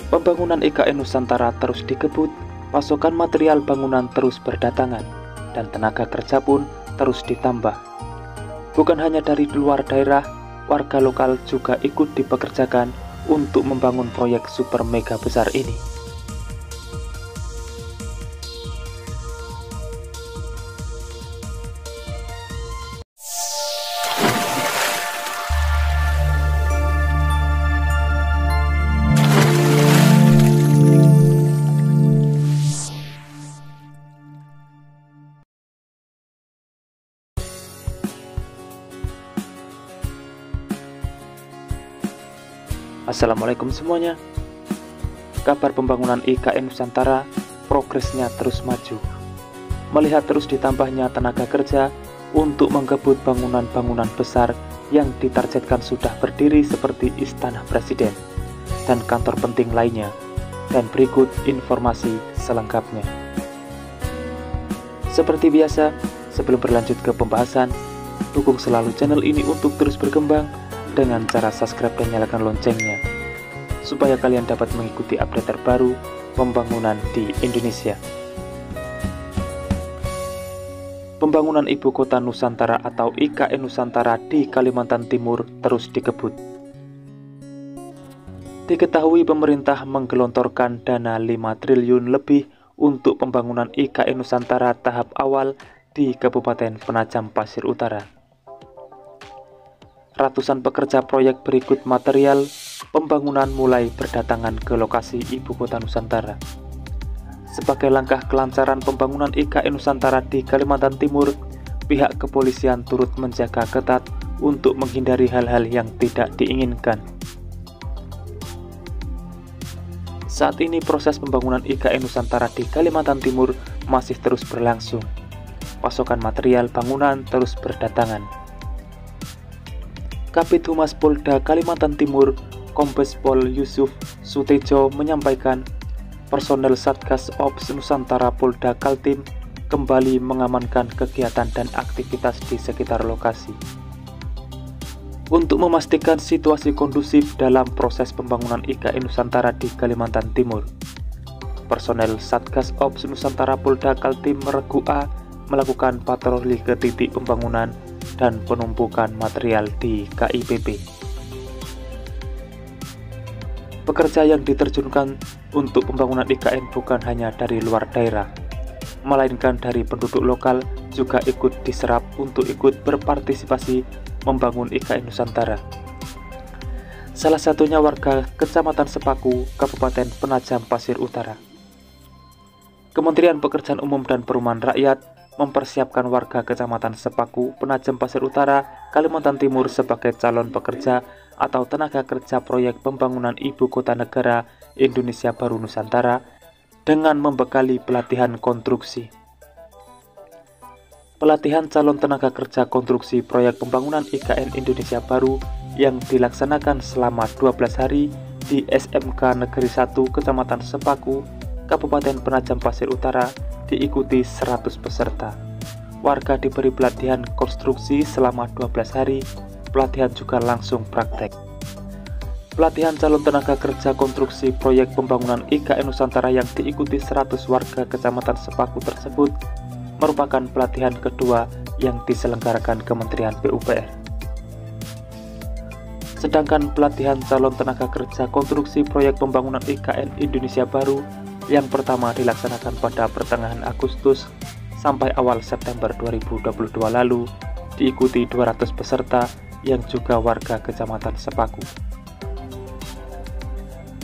Pembangunan IKN Nusantara terus dikebut, pasokan material bangunan terus berdatangan, dan tenaga kerja pun terus ditambah. Bukan hanya dari luar daerah, warga lokal juga ikut dipekerjakan untuk membangun proyek super mega besar ini. Assalamualaikum semuanya. Kabar pembangunan IKN Nusantara progresnya terus maju. Melihat terus ditambahnya tenaga kerja untuk menggebut bangunan-bangunan besar yang ditargetkan sudah berdiri seperti Istana Presiden dan kantor penting lainnya. Dan berikut informasi selengkapnya. Seperti biasa, sebelum berlanjut ke pembahasan, dukung selalu channel ini untuk terus berkembang dengan cara subscribe dan nyalakan loncengnya, supaya kalian dapat mengikuti update terbaru pembangunan di Indonesia. Pembangunan Ibu Kota Nusantara atau IKN Nusantara di Kalimantan Timur terus dikebut. Diketahui pemerintah menggelontorkan dana 5 triliun lebih untuk pembangunan IKN Nusantara tahap awal di Kabupaten Penajam Pasir Utara. Ratusan pekerja proyek berikut material pembangunan mulai berdatangan ke lokasi Ibu Kota Nusantara. Sebagai langkah kelancaran pembangunan IKN Nusantara di Kalimantan Timur, pihak kepolisian turut menjaga ketat untuk menghindari hal-hal yang tidak diinginkan. Saat ini proses pembangunan IKN Nusantara di Kalimantan Timur masih terus berlangsung. Pasokan material bangunan terus berdatangan. Kabid Humas Polda Kalimantan Timur, Kombes Pol Yusuf Sutejo menyampaikan, personel Satgas Ops Nusantara Polda Kaltim kembali mengamankan kegiatan dan aktivitas di sekitar lokasi. Untuk memastikan situasi kondusif dalam proses pembangunan IKN Nusantara di Kalimantan Timur, personel Satgas Ops Nusantara Polda Kaltim Meregua melakukan patroli ke titik pembangunan dan penumpukan material di KIPP. Pekerja yang diterjunkan untuk pembangunan IKN bukan hanya dari luar daerah, melainkan dari penduduk lokal juga ikut diserap untuk ikut berpartisipasi membangun IKN Nusantara. Salah satunya warga Kecamatan Sepaku, Kabupaten Penajam Pasir Utara. Kementerian Pekerjaan Umum dan Perumahan Rakyat mempersiapkan warga Kecamatan Sepaku, Penajam Pasir Utara, Kalimantan Timur sebagai calon pekerja atau tenaga kerja proyek pembangunan Ibu Kota Negara Indonesia Baru Nusantara dengan membekali pelatihan konstruksi. Pelatihan calon tenaga kerja konstruksi proyek pembangunan IKN Indonesia Baru yang dilaksanakan selama 12 hari di SMK Negeri 1 Kecamatan Sepaku, Kabupaten Penajam Pasir Utara diikuti 100 peserta. Warga diberi pelatihan konstruksi selama 12 hari, pelatihan juga langsung praktek. Pelatihan calon tenaga kerja konstruksi proyek pembangunan IKN Nusantara yang diikuti 100 warga Kecamatan Sepaku tersebut merupakan pelatihan kedua yang diselenggarakan Kementerian PUPR. Sedangkan pelatihan calon tenaga kerja konstruksi proyek pembangunan IKN Indonesia Baru yang pertama dilaksanakan pada pertengahan Agustus sampai awal September 2022 lalu diikuti 200 peserta yang juga warga Kecamatan Sepaku.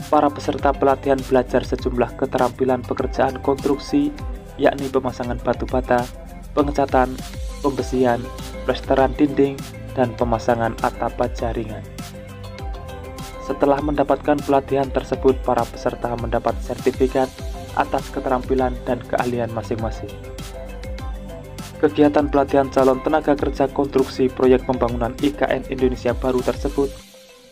Para peserta pelatihan belajar sejumlah keterampilan pekerjaan konstruksi, yakni pemasangan batu bata, pengecatan, pembesian, plesteran dinding, dan pemasangan atap baja ringan. Setelah mendapatkan pelatihan tersebut, para peserta mendapat sertifikat atas keterampilan dan keahlian masing-masing. Kegiatan pelatihan calon tenaga kerja konstruksi proyek pembangunan IKN Indonesia Baru tersebut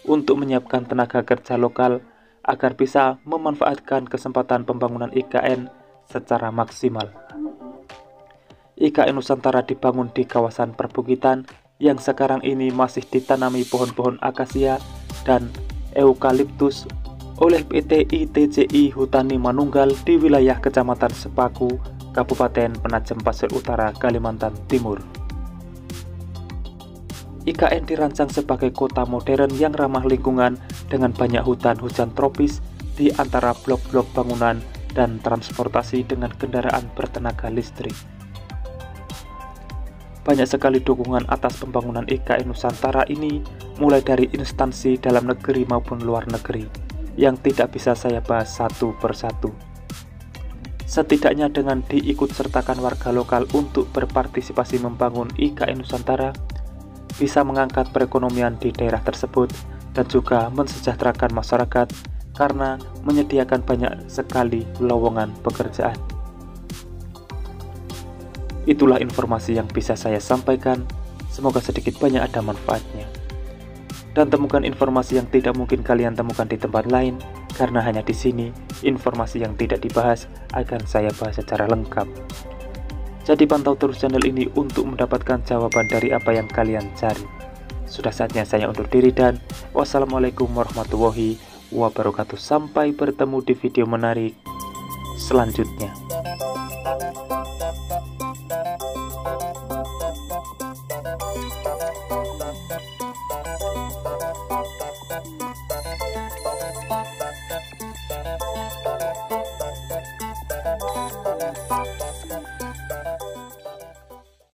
untuk menyiapkan tenaga kerja lokal agar bisa memanfaatkan kesempatan pembangunan IKN secara maksimal. IKN Nusantara dibangun di kawasan perbukitan yang sekarang ini masih ditanami pohon-pohon akasia dan eukaliptus oleh PT ITCI Hutani Manunggal di wilayah Kecamatan Sepaku, Kabupaten Penajam Pasir Utara, Kalimantan Timur. IKN dirancang sebagai kota modern yang ramah lingkungan dengan banyak hutan hujan tropis di antara blok-blok bangunan dan transportasi dengan kendaraan bertenaga listrik. Banyak sekali dukungan atas pembangunan IKN Nusantara ini, mulai dari instansi dalam negeri maupun luar negeri, yang tidak bisa saya bahas satu persatu. Setidaknya dengan diikutsertakan warga lokal untuk berpartisipasi membangun IKN Nusantara, bisa mengangkat perekonomian di daerah tersebut dan juga mensejahterakan masyarakat karena menyediakan banyak sekali lowongan pekerjaan. Itulah informasi yang bisa saya sampaikan, semoga sedikit banyak ada manfaatnya. Dan temukan informasi yang tidak mungkin kalian temukan di tempat lain, karena hanya di sini informasi yang tidak dibahas akan saya bahas secara lengkap. Jadi pantau terus channel ini untuk mendapatkan jawaban dari apa yang kalian cari. Sudah saatnya saya undur diri dan wassalamualaikum warahmatullahi wabarakatuh. Sampai bertemu di video menarik selanjutnya.